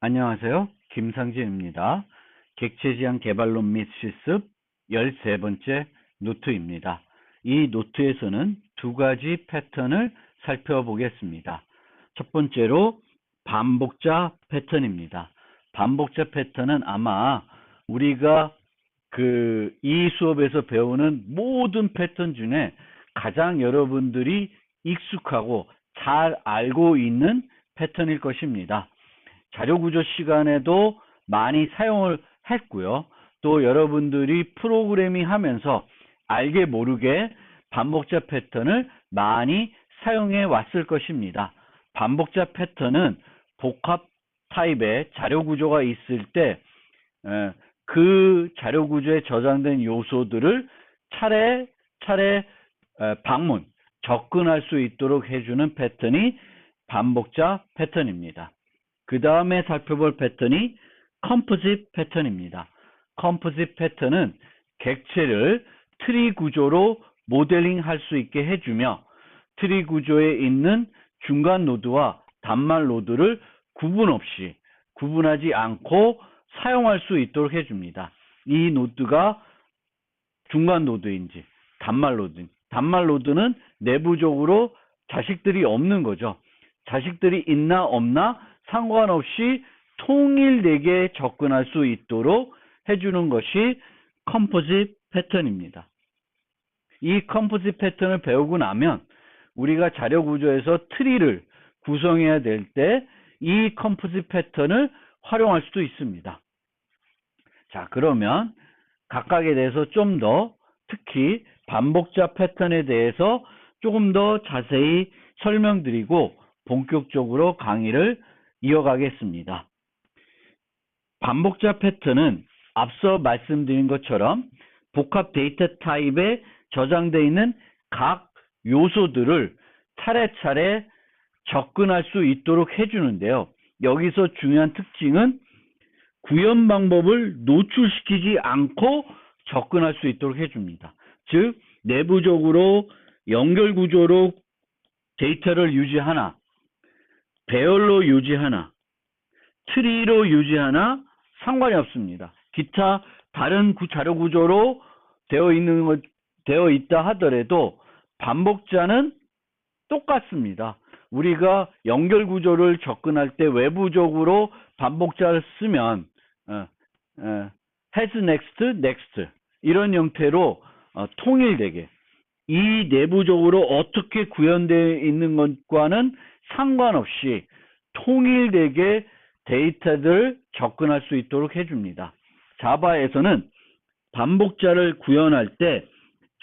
안녕하세요. 김상진입니다. 객체지향 개발론 및 실습 13번째 노트입니다. 이 노트에서는 두 가지 패턴을 살펴보겠습니다. 첫 번째로 반복자 패턴입니다. 반복자 패턴은 아마 우리가 이 수업에서 배우는 모든 패턴 중에 가장 여러분들이 익숙하고 잘 알고 있는 패턴일 것입니다. 자료구조 시간에도 많이 사용을 했고요. 또 여러분들이 프로그래밍 하면서 알게 모르게 반복자 패턴을 많이 사용해 왔을 것입니다. 반복자 패턴은 복합 타입의 자료구조가 있을 때 그 자료구조에 저장된 요소들을 차례차례 방문, 접근할 수 있도록 해주는 패턴이 반복자 패턴입니다. 그 다음에 살펴볼 패턴이 컴포짓 패턴입니다. 컴포짓 패턴은 객체를 트리 구조로 모델링 할 수 있게 해주며 트리 구조에 있는 중간 노드와 단말 노드를 구분하지 않고 사용할 수 있도록 해줍니다. 이 노드가 중간 노드인지 단말 노드는 내부적으로 자식들이 없는 거죠. 자식들이 있나 없나 상관없이 통일되게 접근할 수 있도록 해주는 것이 컴포짓 패턴입니다. 이 컴포짓 패턴을 배우고 나면 우리가 자료 구조에서 트리를 구성해야 될 때 이 컴포짓 패턴을 활용할 수도 있습니다. 자, 그러면 각각에 대해서 좀 더, 특히 반복자 패턴에 대해서 조금 더 자세히 설명드리고 본격적으로 강의를 이어가겠습니다. 반복자 패턴은 앞서 말씀드린 것처럼 복합 데이터 타입에 저장되어 있는 각 요소들을 차례차례 접근할 수 있도록 해주는데요. 여기서 중요한 특징은 구현 방법을 노출시키지 않고 접근할 수 있도록 해줍니다. 즉, 내부적으로 연결 구조로 데이터를 유지하나, 배열로 유지하나, 트리로 유지하나 상관이 없습니다. 기타 다른 자료 구조로 되어 있다 하더라도 반복자는 똑같습니다. 우리가 연결 구조를 접근할 때 외부적으로 반복자를 쓰면 has next 이런 형태로 통일되게 이 내부적으로 어떻게 구현되어 있는 것과는 상관없이 통일되게 데이터들을 접근할 수 있도록 해줍니다. 자바에서는 반복자를 구현할 때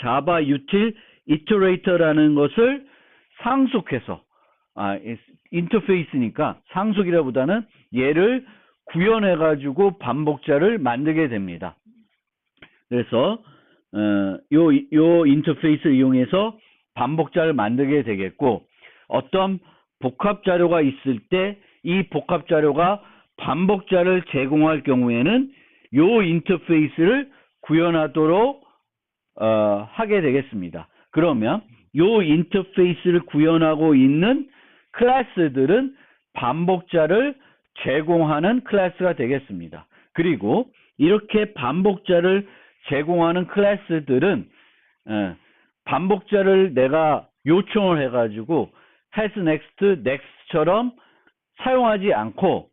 자바 util iterator라는 것을 상속해서 인터페이스니까 상속이라보다는 얘를 구현해 가지고 반복자를 만들게 됩니다. 그래서 요 인터페이스를 이용해서 반복자를 만들게 되겠고, 어떤 복합 자료가 있을 때 이 복합 자료가 반복자를 제공할 경우에는 요 인터페이스를 구현하도록 하게 되겠습니다. 그러면 요 인터페이스를 구현하고 있는 클래스들은 반복자를 제공하는 클래스가 되겠습니다. 그리고 이렇게 반복자를 제공하는 클래스들은 반복자를 내가 요청을 해가지고 has next처럼 사용하지 않고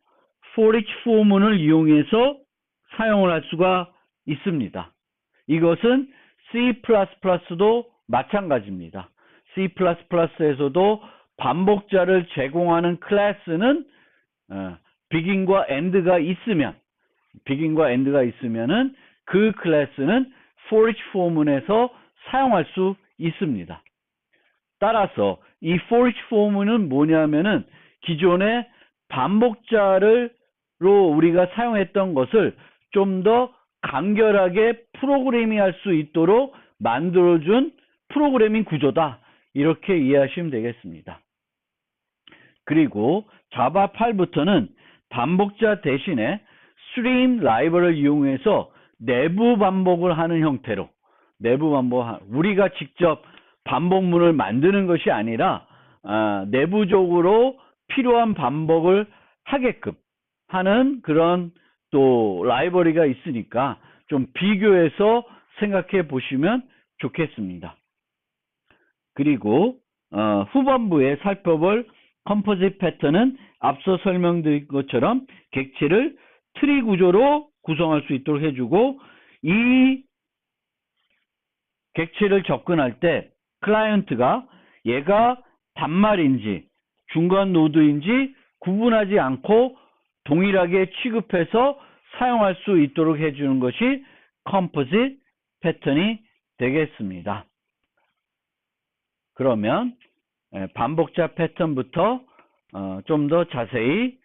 for each 포문을 이용해서 사용을 할 수가 있습니다. 이것은 C++도 마찬가지입니다. C++에서도 반복자를 제공하는 클래스는 begin과 end가 있으면은 그 클래스는 for each 포문에서 사용할 수 있습니다. 따라서 이 for each 포문은 뭐냐면은 기존의 반복자로 우리가 사용했던 것을 좀 더 간결하게 프로그래밍 할 수 있도록 만들어준 프로그래밍 구조다. 이렇게 이해하시면 되겠습니다. 그리고 자바 8부터는 반복자 대신에 스트림 라이브러리를 이용해서 내부 반복을 하는 형태로 우리가 직접 반복문을 만드는 것이 아니라 내부적으로 필요한 반복을 하게끔 하는 그런 또 라이브러리가 있으니까 좀 비교해서 생각해 보시면 좋겠습니다. 그리고 후반부에 살펴볼 컴포짓 패턴은 앞서 설명드린 것처럼 객체를 트리 구조로 구성할 수 있도록 해주고, 이 객체를 접근할 때 클라이언트가 얘가 단말인지 중간 노드인지 구분하지 않고 동일하게 취급해서 사용할 수 있도록 해주는 것이 컴포짓 패턴이 되겠습니다. 그러면 반복자 패턴부터 좀 더 자세히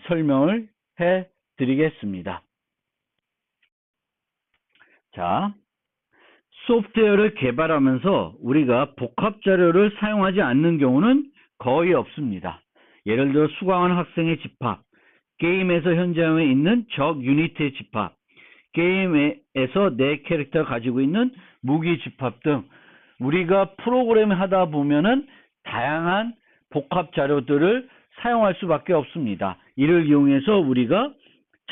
설명을 해 드리겠습니다. 자, 소프트웨어를 개발하면서 우리가 복합 자료를 사용하지 않는 경우는 거의 없습니다. 예를 들어 수강한 학생의 집합, 게임에서 현장에 있는 적 유니트의 집합, 게임에서 내 캐릭터가 가지고 있는 무기 집합 등 우리가 프로그램을 하다 보면은 다양한 복합 자료들을 사용할 수밖에 없습니다. 이를 이용해서 우리가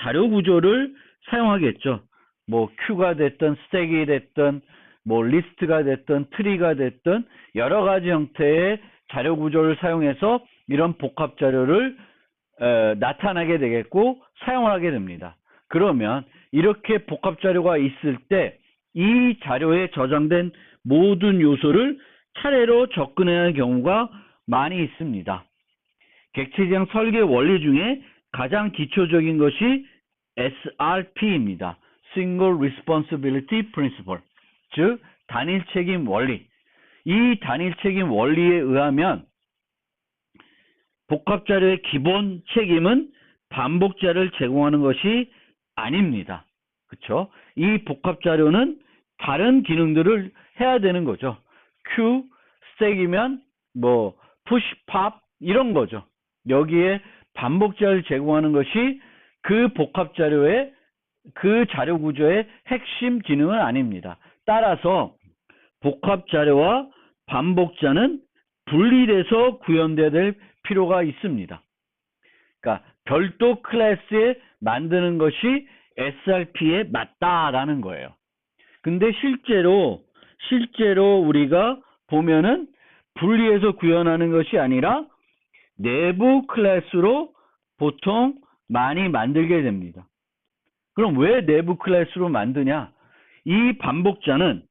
자료 구조를 사용하겠죠. 뭐 큐가 됐든 스택이 됐든 뭐 리스트가 됐든 트리가 됐든 여러 가지 형태의 자료 구조를 사용해서 이런 복합 자료를 나타나게 되겠고 사용을 하게 됩니다. 그러면 이렇게 복합 자료가 있을 때 이 자료에 저장된 모든 요소를 차례로 접근해야 하는 경우가 많이 있습니다. 객체지향 설계 원리 중에 가장 기초적인 것이 SRP입니다. Single Responsibility Principle, 즉 단일 책임 원리. 이 단일 책임 원리에 의하면 복합 자료의 기본 책임은 반복자를 제공하는 것이 아닙니다. 그렇죠? 이 복합 자료는 다른 기능들을 해야 되는 거죠. Q, 스택이면 뭐 push, pop 이런 거죠. 여기에 반복자를 제공하는 것이 그 복합 자료의 그 자료 구조의 핵심 기능은 아닙니다. 따라서 복합 자료와 반복자는 분리돼서 구현돼야 될 필요가 있습니다. 그러니까 별도 클래스에 만드는 것이 SRP에 맞다라는 거예요. 근데 실제로 우리가 보면은 분리해서 구현하는 것이 아니라 내부 클래스로 보통 많이 만들게 됩니다. 그럼 왜 내부 클래스로 만드냐? 이 반복자는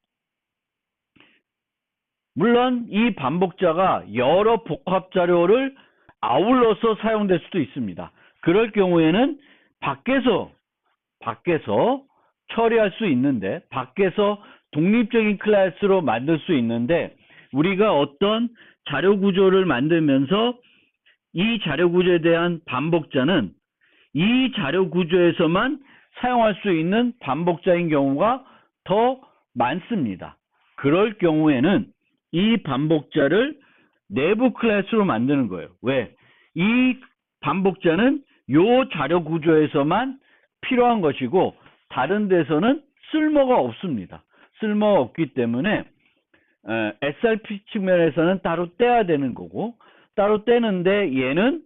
물론 이 반복자가 여러 복합 자료를 아울러서 사용될 수도 있습니다. 그럴 경우에는 밖에서 처리할 수 있는데, 밖에서 독립적인 클래스로 만들 수 있는데, 우리가 어떤 자료 구조를 만들면서 이 자료 구조에 대한 반복자는 이 자료 구조에서만 사용할 수 있는 반복자인 경우가 더 많습니다. 그럴 경우에는 이 반복자를 내부 클래스로 만드는 거예요. 왜? 이 반복자는 이 자료 구조에서만 필요한 것이고 다른 데서는 쓸모가 없습니다. 쓸모가 없기 때문에 SRP 측면에서는 따로 떼야 되는 거고, 따로 떼는데 얘는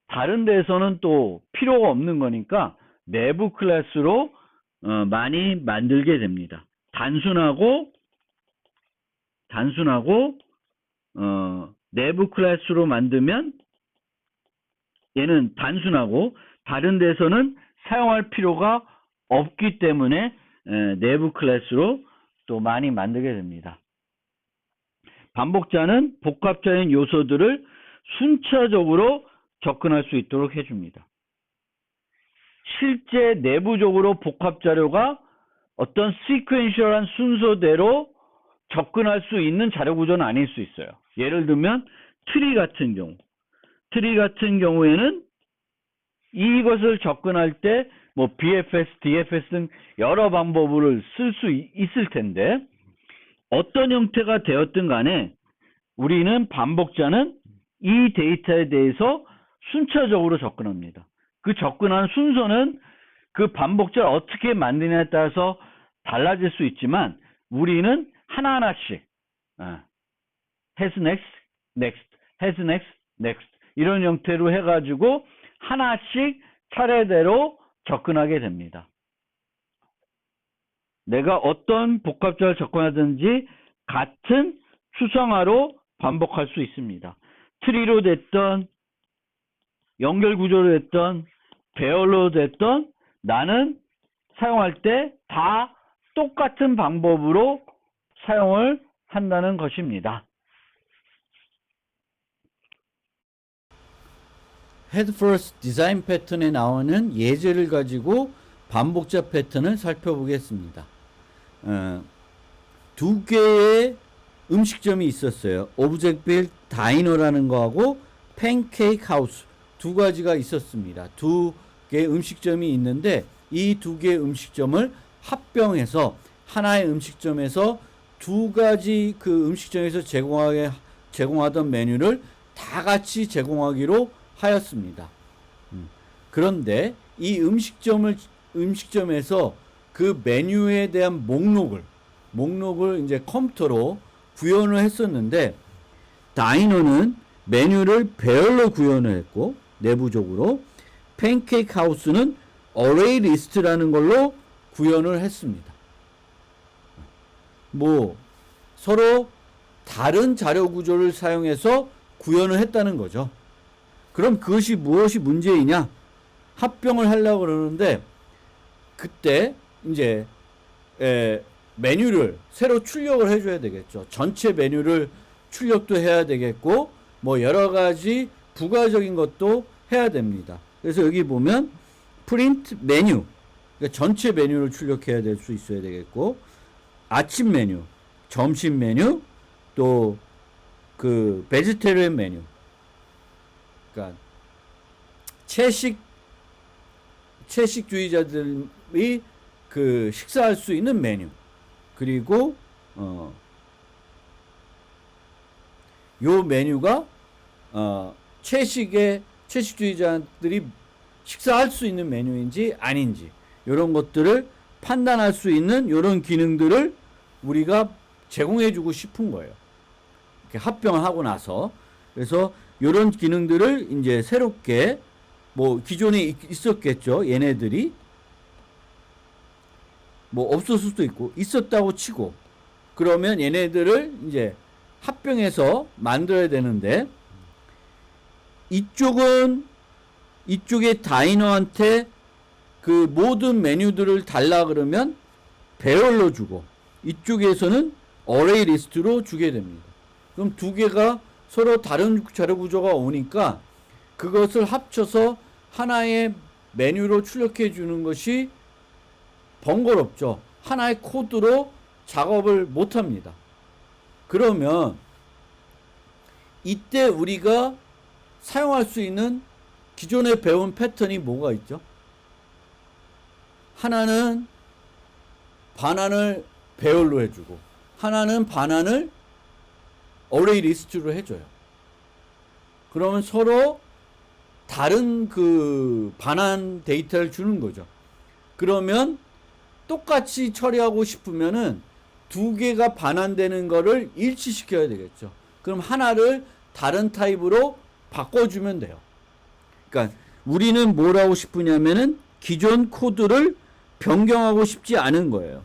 다른 데서는 또 필요가 없는 거니까 내부 클래스로 많이 만들게 됩니다. 단순하고 내부 클래스로 만들면 얘는 단순하고 다른 데서는 사용할 필요가 없기 때문에 내부 클래스로 또 많이 만들게 됩니다. 반복자는 복합적인 요소들을 순차적으로 접근할 수 있도록 해줍니다. 실제 내부적으로 복합 자료가 어떤 시퀀셜한 순서대로 접근할 수 있는 자료 구조는 아닐 수 있어요. 예를 들면 트리 같은 경우에는 이것을 접근할 때 뭐 BFS, DFS 등 여러 방법을 쓸 수 있을 텐데 어떤 형태가 되었든 간에 우리는 반복자는 이 데이터에 대해서 순차적으로 접근합니다. 그 접근하는 순서는 그 반복자를 어떻게 만드냐에 따라서 달라질 수 있지만 우리는 하나하나씩 has next, next, has next, next 이런 형태로 해가지고 하나씩 차례대로 접근하게 됩니다. 내가 어떤 복합자를 접근하든지 같은 추상화로 반복할 수 있습니다. 트리로 됐던, 연결 구조로 됐던, 배열로 됐던, 나는 사용할 때 다 똑같은 방법으로 사용을 한다는 것입니다. Head First 디자인 패턴에 나오는 예제를 가지고 반복자 패턴을 살펴보겠습니다. 두 개의 음식점이 있었어요. 오브젝빌 다이너라는 거하고 팬케이크 하우스 두 가지가 있었습니다. 두 개의 음식점이 있는데 이 두 개의 음식점을 합병해서 하나의 음식점에서 두 가지 그 음식점에서 제공하던 메뉴를 다 같이 제공하기로 하였습니다. 그런데 이 음식점에서 그 메뉴에 대한 목록을 이제 컴퓨터로 구현을 했었는데 다이너는 메뉴를 배열로 구현을 했고 내부적으로 팬케이크 하우스는 어레이 리스트라는 걸로 구현을 했습니다. 뭐 서로 다른 자료 구조를 사용해서 구현을 했다는 거죠. 그럼 그것이 무엇이 문제이냐? 합병을 하려고 그러는데 그때 이제 메뉴를 새로 출력을 해줘야 되겠죠. 전체 메뉴를 출력도 해야 되겠고 뭐 여러 가지 부가적인 것도 해야 됩니다. 그래서 여기 보면 프린트 메뉴, 그러니까 전체 메뉴를 출력해야 될 수 있어야 되겠고 아침 메뉴, 점심 메뉴, 또 그 베지테리언 메뉴, 그러니까 채식주의자들이 그 식사할 수 있는 메뉴, 그리고 요 메뉴가 채식주의자들이 식사할 수 있는 메뉴인지 아닌지 이런 것들을 판단할 수 있는 이런 기능들을 우리가 제공해주고 싶은 거예요. 이렇게 합병을 하고 나서 그래서 이런 기능들을 이제 새롭게 뭐 기존에 있었겠죠. 얘네들이 뭐 없을 수도 있고 있었다고 치고 그러면 얘네들을 이제 합병해서 만들어야 되는데 이쪽에 다이너한테 그 모든 메뉴들을 달라 그러면 배열로 주고 이쪽에서는 어레이 리스트로 주게 됩니다. 그럼 두 개가 서로 다른 자료 구조가 오니까 그것을 합쳐서 하나의 메뉴로 출력해 주는 것이 번거롭죠. 하나의 코드로 작업을 못 합니다. 그러면 이때 우리가 사용할 수 있는 기존에 배운 패턴이 뭐가 있죠? 하나는 반환을 배열로 해주고 하나는 반환을 어레이 리스트로 해줘요. 그러면 서로 다른 그 반환 데이터를 주는 거죠. 그러면 똑같이 처리하고 싶으면은 두 개가 반환되는 거를 일치시켜야 되겠죠. 그럼 하나를 다른 타입으로 바꿔주면 돼요. 그러니까 우리는 뭘 하고 싶으냐면은 기존 코드를 변경하고 싶지 않은 거예요.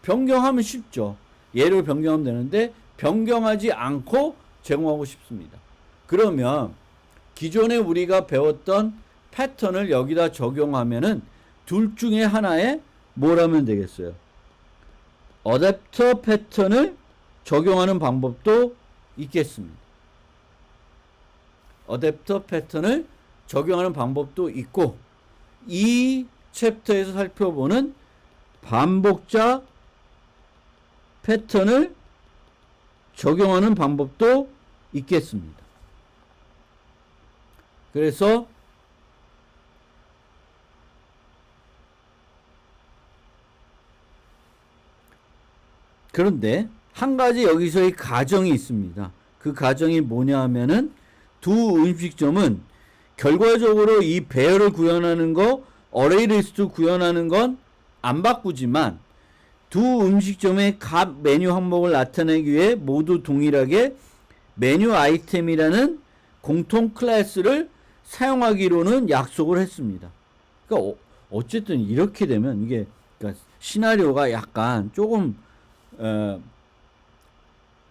변경하면 쉽죠. 얘를 변경하면 되는데 변경하지 않고 제공하고 싶습니다. 그러면 기존에 우리가 배웠던 패턴을 여기다 적용하면은 둘 중에 하나에 뭘 하면 되겠어요? 어댑터 패턴을 적용하는 방법도 있겠습니다. 어댑터 패턴을 적용하는 방법도 있고 이 챕터에서 살펴보는 반복자 패턴을 적용하는 방법도 있겠습니다. 그래서 그런데 한 가지 여기서의 가정이 있습니다. 그 가정이 뭐냐 하면은 두 음식점은 결과적으로 이 배열을 구현하는 거, 어레이 리스트 구현하는 건 안 바꾸지만 두 음식점의 각 메뉴 항목을 나타내기 위해 모두 동일하게 메뉴 아이템이라는 공통 클래스를 사용하기로는 약속을 했습니다. 그러니까 어쨌든 이렇게 되면 이게 그러니까 시나리오가 약간 조금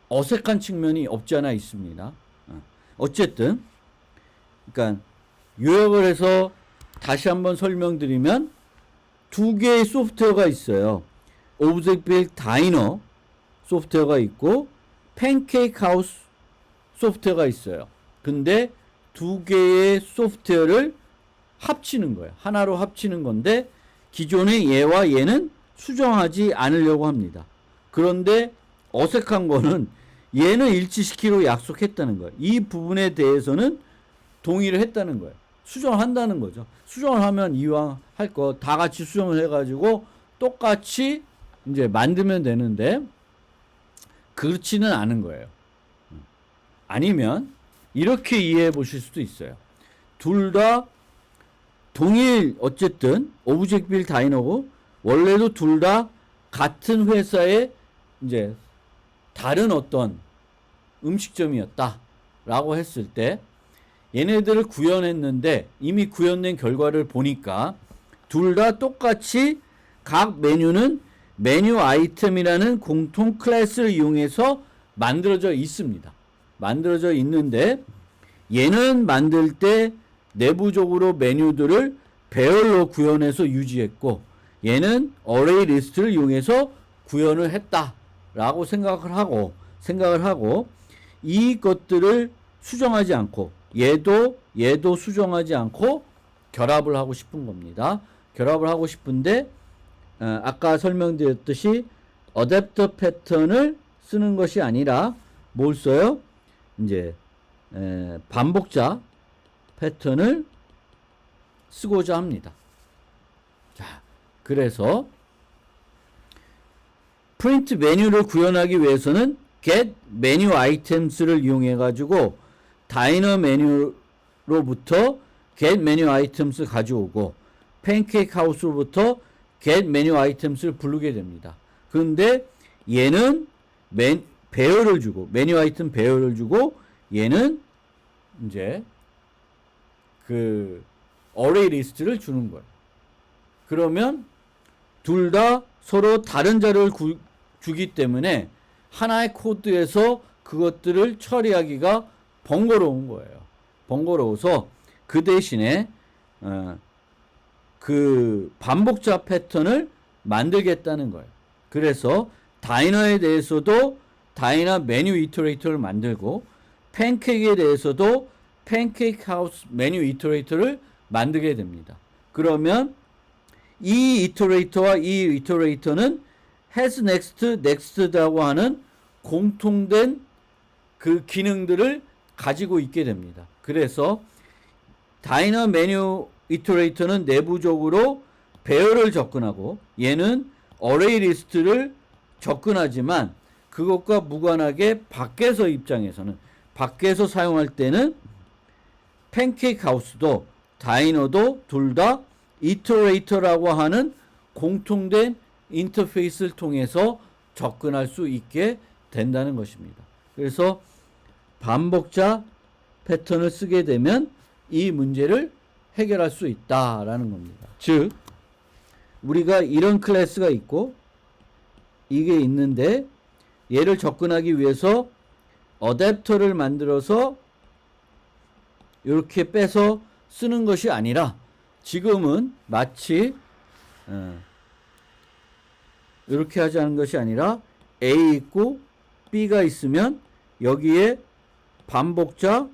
어색한 측면이 없지 않아 있습니다. 어쨌든 그러니까 요약을 해서 다시 한번 설명드리면 두 개의 소프트웨어가 있어요. 오브젝트 빌드 다이너 소프트웨어가 있고 팬케이크 하우스 소프트웨어가 있어요. 근데 두 개의 소프트웨어를 합치는 거예요. 하나로 합치는 건데 기존의 얘와 얘는 수정하지 않으려고 합니다. 그런데 어색한 거는 얘는 일치시키기로 약속했다는 거예요. 이 부분에 대해서는 동의를 했다는 거예요. 수정을 한다는 거죠. 수정을 하면 이왕 할 거 다 같이 수정을 해가지고 똑같이 이제 만들면 되는데 그렇지는 않은 거예요. 아니면 이렇게 이해해 보실 수도 있어요. 둘 다 동일 어쨌든 오브젝트 빌드 다이너고 원래도 둘 다 같은 회사의 이제 다른 어떤 음식점이었다라고 했을 때 얘네들을 구현했는데 이미 구현된 결과를 보니까 둘 다 똑같이 각 메뉴는 메뉴 아이템이라는 공통 클래스를 이용해서 만들어져 있습니다. 만들어져 있는데 얘는 만들 때 내부적으로 메뉴들을 배열로 구현해서 유지했고 얘는 어레이 리스트를 이용해서 구현을 했다라고 생각을 하고 이것들을 수정하지 않고 얘도 수정하지 않고 결합을 하고 싶은 겁니다. 결합을 하고 싶은데 아까 설명드렸듯이 어댑터 패턴을 쓰는 것이 아니라 뭘 써요? 이제 반복자 패턴을 쓰고자 합니다. 자, 그래서 프린트 메뉴를 구현하기 위해서는 get 메뉴 아이템스를 이용해 가지고 다이너 메뉴로부터 get 메뉴 아이템스 가져오고 팬케이크 하우스로부터 get 메뉴 아이템스를 부르게 됩니다. 그런데 얘는 배열을 주고 메뉴 아이템 배열을 주고 얘는 이제 그 어레이 리스트를 주는 거예요. 그러면 둘 다 서로 다른 자료를 주기 때문에 하나의 코드에서 그것들을 처리하기가 번거로운 거예요. 번거로워서 그 대신에 그 반복자 패턴을 만들겠다는 거예요. 그래서 다이너에 대해서도 다이너 메뉴 이터레이터를 만들고 팬케이크에 대해서도 팬케이크 하우스 메뉴 이터레이터를 만들게 됩니다. 그러면 이 이터레이터와 이 이터레이터는 has next, next라고 하는 공통된 그 기능들을 가지고 있게 됩니다. 그래서 다이너 메뉴 이터레이터는 내부적으로 배열을 접근하고 얘는 어레이 리스트를 접근하지만 그것과 무관하게 밖에서 사용할 때는 팬케이크 하우스도 다이너도 둘 다 이터레이터라고 하는 공통된 인터페이스를 통해서 접근할 수 있게 된다는 것입니다. 그래서 반복자 패턴을 쓰게 되면 이 문제를 해결할 수 있다라는 겁니다. 즉 우리가 이런 클래스가 있고 이게 있는데 얘를 접근하기 위해서 어댑터를 만들어서 이렇게 빼서 쓰는 것이 아니라 지금은 마치 이렇게 하자는 것이 아니라 A 있고 B가 있으면 여기에 반복자를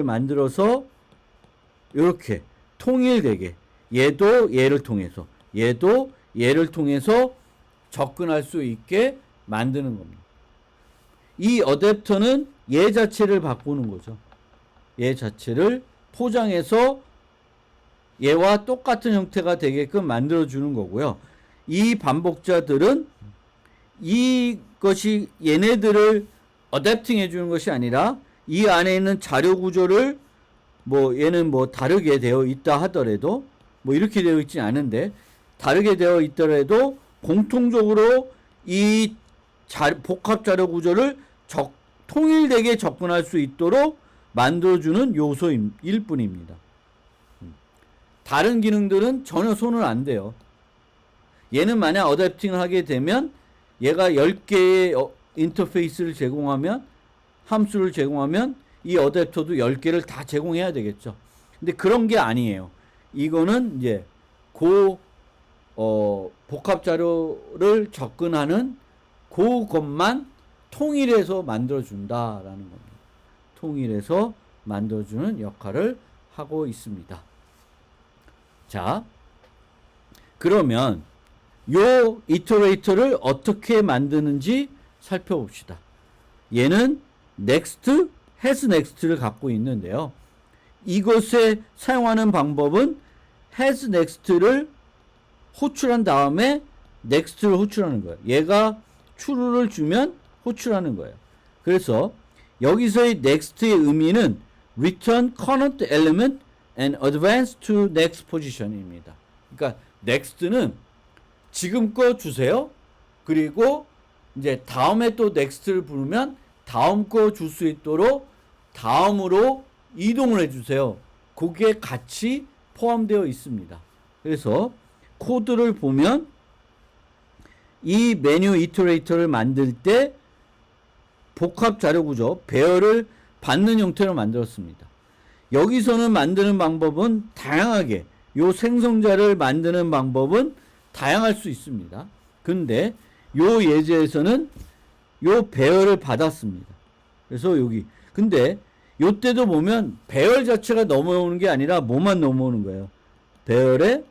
만들어서 이렇게 통일되게 얘도 얘를 통해서 접근할 수 있게 만드는 겁니다. 이 어댑터는 얘 자체를 바꾸는 거죠. 얘 자체를 포장해서 얘와 똑같은 형태가 되게끔 만들어주는 거고요. 이 반복자들은 이것이 얘네들을 어댑팅 해주는 것이 아니라 이 안에 있는 자료 구조를 얘는 다르게 되어 있다 하더라도 이렇게 되어 있지 않은데 다르게 되어 있더라도 공통적으로 이 복합 자료 구조를 통일되게 접근할 수 있도록 만들어주는 요소일 뿐입니다. 다른 기능들은 전혀 손을 안 대요. 얘는 만약 어댑팅을 하게 되면 얘가 10개의 인터페이스를 제공하면, 함수를 제공하면 이 어댑터도 10개를 다 제공해야 되겠죠. 근데 그런 게 아니에요. 이거는 이제 복합 자료를 접근하는 그것만 통일해서 만들어준다라는 겁니다. 통일해서 만들어주는 역할을 하고 있습니다. 자, 그러면 요 이터레이터를 어떻게 만드는지 살펴봅시다. 얘는 next, has next를 갖고 있는데요. 이것에 사용하는 방법은 has next를 호출한 다음에 next를 호출하는 거예요. 얘가 true를 주면 호출하는 거예요. 그래서 여기서의 next의 의미는 return current element and advance to next position입니다. 그러니까 next는 지금 거 주세요. 그리고 이제 다음에 또 next를 부르면 다음 거 줄 수 있도록 다음으로 이동을 해주세요. 그게 같이 포함되어 있습니다. 그래서 코드를 보면 이 메뉴 이터레이터를 만들 때 복합 자료 구조, 배열을 받는 형태로 만들었습니다. 여기서는 만드는 방법은 다양하게, 요 생성자를 만드는 방법은 다양할 수 있습니다. 근데 요 예제에서는 요 배열을 받았습니다. 그래서 여기 근데 요때도 보면 배열 자체가 넘어오는 게 아니라 뭐만 넘어오는 거예요. 배열에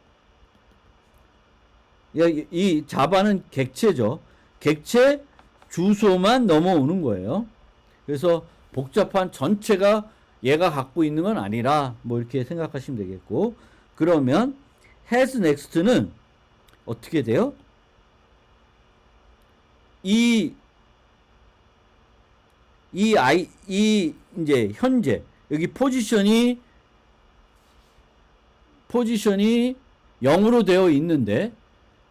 이 자바는 객체죠. 객체 주소만 넘어오는 거예요. 그래서 복잡한 전체가 얘가 갖고 있는 건 아니라 뭐 이렇게 생각하시면 되겠고, 그러면 has next는 어떻게 돼요? 이 이제 현재 여기 포지션이 0으로 되어 있는데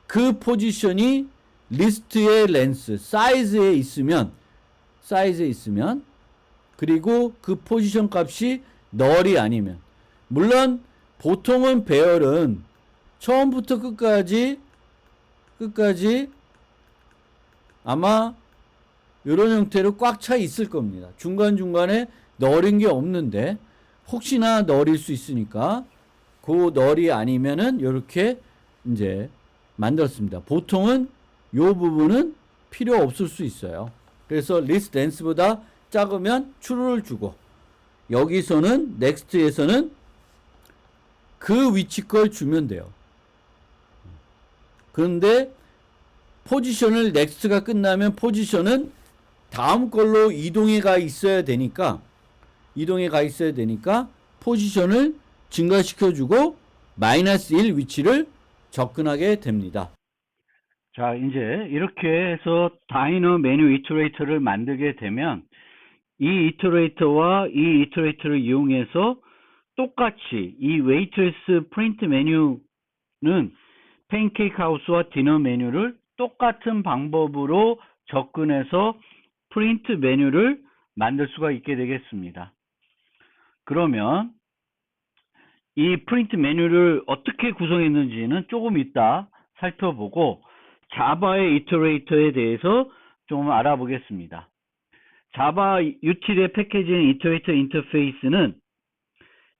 그 포지션이 리스트의 렌스 사이즈에 있으면 그리고 그 포지션 값이 널이 아니면, 물론 보통은 배열은 처음부터 끝까지 아마 이런 형태로 꽉 차 있을 겁니다. 중간중간에 널인 게 없는데 혹시나 널일 수 있으니까 그 널이 아니면은 이렇게 이제 만들었습니다. 보통은 요 부분은 필요 없을 수 있어요. 그래서 list lense보다 작으면 true를 주고, 여기서는 next에서는 그 위치 걸 주면 돼요. 그런데 포지션을 next가 끝나면 포지션은 다음 걸로 이동해 가 있어야 되니까 포지션을 증가시켜주고 -1 위치를 접근하게 됩니다. 자, 이제 이렇게 해서 다이너 메뉴 이터레이터를 만들게 되면 이 이터레이터와 이 이터레이터를 이용해서 똑같이 이 웨이트레스 프린트 메뉴는 팬케이크 하우스와 디너 메뉴를 똑같은 방법으로 접근해서 프린트 메뉴를 만들 수가 있게 되겠습니다. 그러면 이 프린트 메뉴를 어떻게 구성했는지는 조금 이따 살펴보고 자바의 이터레이터에 대해서 좀 알아보겠습니다. 자바 유틸의 패키징 이터레이터 인터페이스는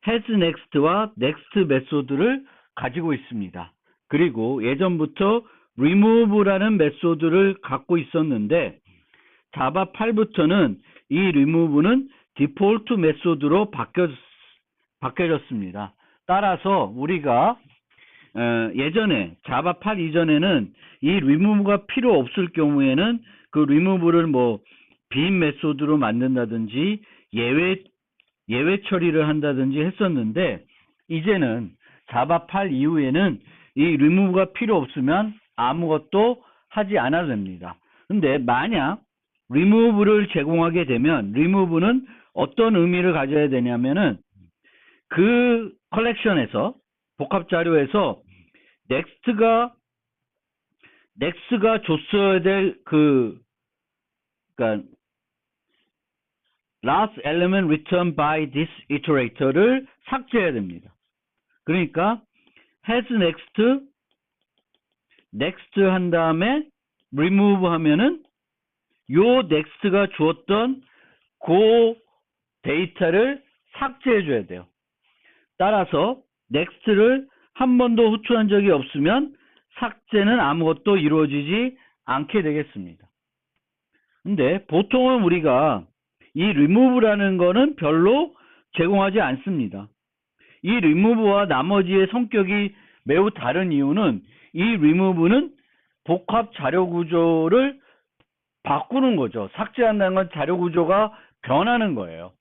has next와 next 메소드를 가지고 있습니다. 그리고 예전부터 remove라는 메소드를 갖고 있었는데 자바 8부터는 이 remove는 디폴트 메소드로 바뀌어졌습니다. 따라서 우리가 예전에 자바 8 이전에는 이 remove가 필요 없을 경우에는 그 remove를 뭐 빈 메소드로 만든다든지 예외 처리를 한다든지 했었는데, 이제는 자바 8 이후에는 이 remove가 필요 없으면 아무것도 하지 않아도 됩니다. 근데 만약 remove를 제공하게 되면 remove는 어떤 의미를 가져야 되냐면은 그 컬렉션에서 복합 자료에서 next가 줬어야 될 그러니까 last element returned by this iterator를 삭제해야 됩니다. 그러니까 has next, next 한 다음에 remove 하면은 요 next가 주었던 그 데이터를 삭제해 줘야 돼요. 따라서 next를 한 번도 호출한 적이 없으면 삭제는 아무것도 이루어지지 않게 되겠습니다. 근데 보통은 우리가 이 remove라는 거는 별로 제공하지 않습니다. 이 remove와 나머지의 성격이 매우 다른 이유는 이 remove는 복합 자료 구조를 바꾸는 거죠. 삭제한다는 건 자료 구조가 변하는 거예요.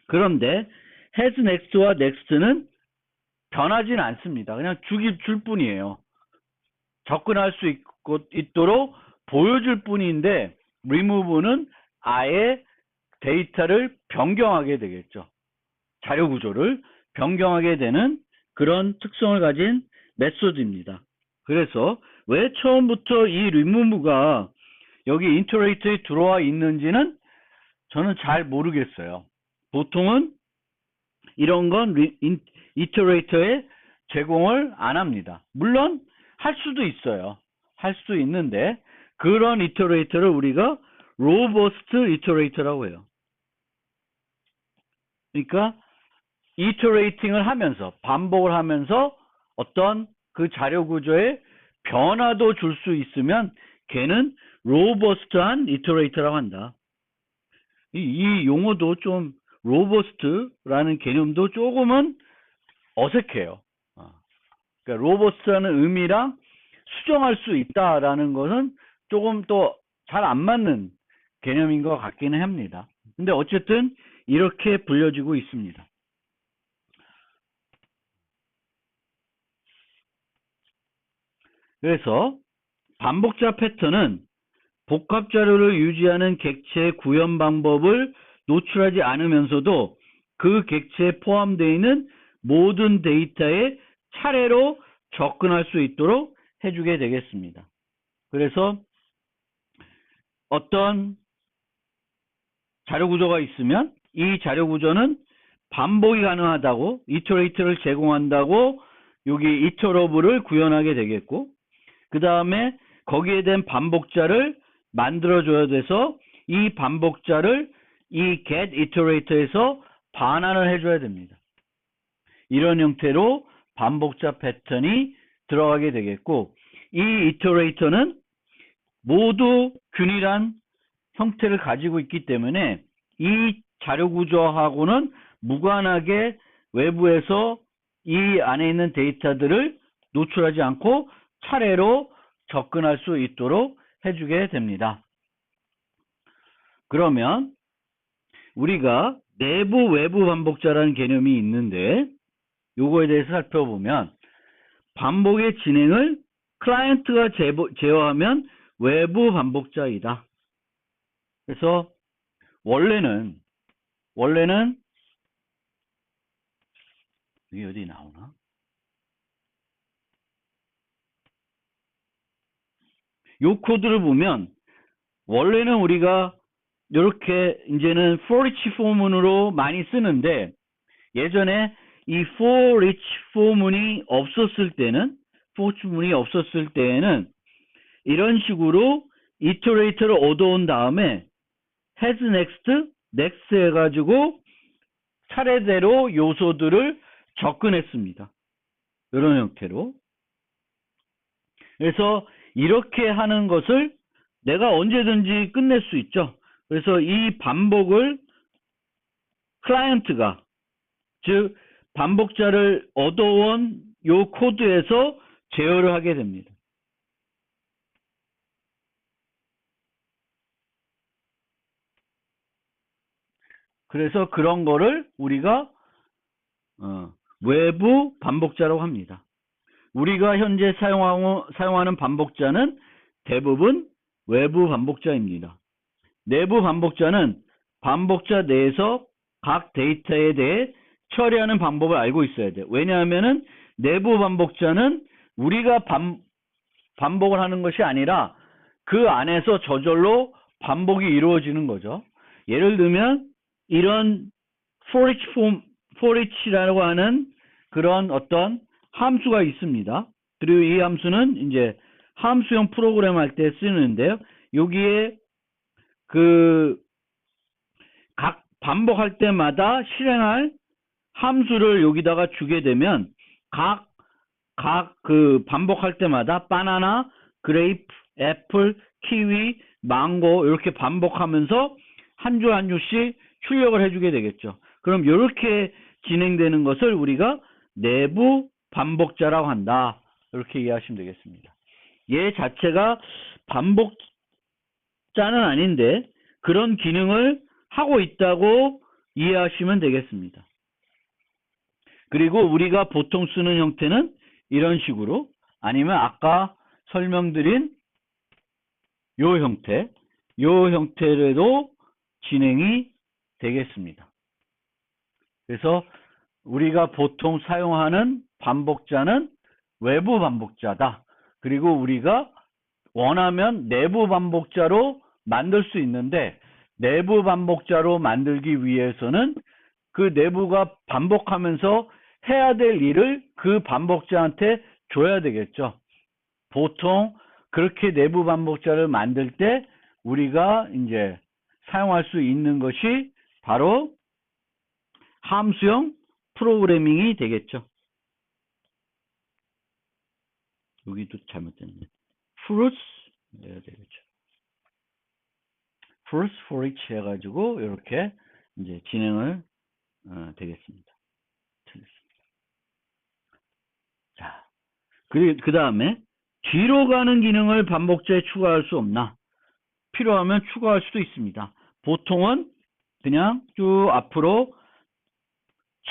그런데 has next와 next는 변하진 않습니다. 그냥 줄 뿐이에요. 접근할 수 있도록 보여줄 뿐인데 remove는 아예 데이터를 변경하게 되겠죠. 자료 구조를 변경하게 되는 그런 특성을 가진 메소드입니다. 그래서 왜 처음부터 이 remove가 여기 iterator에 들어와 있는지는 저는 잘 모르겠어요. 보통은 이런 건 iterator에 제공을 안 합니다. 물론 할 수도 있어요. 할 수도 있는데 그런 iterator를 우리가 robust iterator라고 해요. 그러니까 iterating을 하면서 반복을 하면서 어떤 그 자료 구조에 변화도 줄 수 있으면 걔는 robust한 iterator라고 한다. 이 용어도 좀 robust라는 개념도 조금은 어색해요. 그러니까 robust라는 의미랑 수정할 수 있다라는 것은 조금 또 잘 안 맞는 개념인 것 같기는 합니다. 근데 어쨌든 이렇게 불려지고 있습니다. 그래서 반복자 패턴은 복합 자료를 유지하는 객체 구현 방법을 노출하지 않으면서도 그 객체에 포함되어 있는 모든 데이터에 차례로 접근할 수 있도록 해주게 되겠습니다. 그래서 어떤 자료 구조가 있으면 이 자료 구조는 반복이 가능하다고 iterator를 제공한다고 여기 iterable을 구현하게 되겠고 그 다음에 거기에 대한 반복자를 만들어줘야 돼서 이 반복자를 이 get iterator에서 반환을 해줘야 됩니다. 이런 형태로 반복자 패턴이 들어가게 되겠고 이 iterator는 모두 균일한 형태를 가지고 있기 때문에 이 자료 구조하고는 무관하게 외부에서 이 안에 있는 데이터들을 노출하지 않고 차례로 접근할 수 있도록 해주게 됩니다. 그러면 우리가 내부 외부 반복자라는 개념이 있는데 요거에 대해서 살펴보면 반복의 진행을 클라이언트가 제어하면 외부 반복자이다. 그래서 원래는 이게 어디 나오나? 요 코드를 보면 원래는 우리가 이렇게 이제는 for each 포문으로 많이 쓰는데 예전에 이 for each 포문이 없었을 때는 이런 식으로 iterator를 얻어온 다음에 has next 해가지고 차례대로 요소들을 접근했습니다. 이런 형태로. 그래서 이렇게 하는 것을 내가 언제든지 끝낼 수 있죠. 그래서 이 반복을 클라이언트가 즉 반복자를 얻어온 요 코드에서 제어를 하게 됩니다. 그래서 그런 거를 우리가 외부 반복자라고 합니다. 우리가 현재 사용하는 반복자는 대부분 외부 반복자입니다. 내부 반복자는 반복자 내에서 각 데이터에 대해 처리하는 방법을 알고 있어야 돼요. 왜냐하면 내부 반복자는 우리가 반복을 하는 것이 아니라 그 안에서 저절로 반복이 이루어지는 거죠. 예를 들면 이런 for each라고 하는 그런 어떤 함수가 있습니다. 그리고 이 함수는 이제 함수형 프로그램 할 때 쓰는데요. 여기에 각 반복할 때마다 실행할 함수를 여기다가 주게 되면 각 반복할 때마다 바나나, 그레이프, 애플, 키위, 망고 이렇게 반복하면서 한 주 한 주씩 출력을 해주게 되겠죠. 그럼 이렇게 진행되는 것을 우리가 내부 반복자라고 한다. 이렇게 이해하시면 되겠습니다. 얘 자체가 반복자는 아닌데 그런 기능을 하고 있다고 이해하시면 되겠습니다. 그리고 우리가 보통 쓰는 형태는 이런 식으로, 아니면 아까 설명드린 요 형태로도 진행이 되겠습니다. 그래서 우리가 보통 사용하는 반복자는 외부 반복자다. 그리고 우리가 원하면 내부 반복자로 만들 수 있는데, 내부 반복자로 만들기 위해서는 그 내부가 반복하면서 해야 될 일을 그 반복자한테 줘야 되겠죠. 보통 그렇게 내부 반복자를 만들 때 우리가 이제 사용할 수 있는 것이 바로 함수형 프로그래밍이 되겠죠. 여기도 잘못됐네. fruits 해야 되겠죠. fruits for each 해가지고 이렇게 이제 진행을 되겠습니다. 자, 그 다음에 뒤로 가는 기능을 반복자에 추가할 수 없나? 필요하면 추가할 수도 있습니다. 보통은 그냥 쭉 앞으로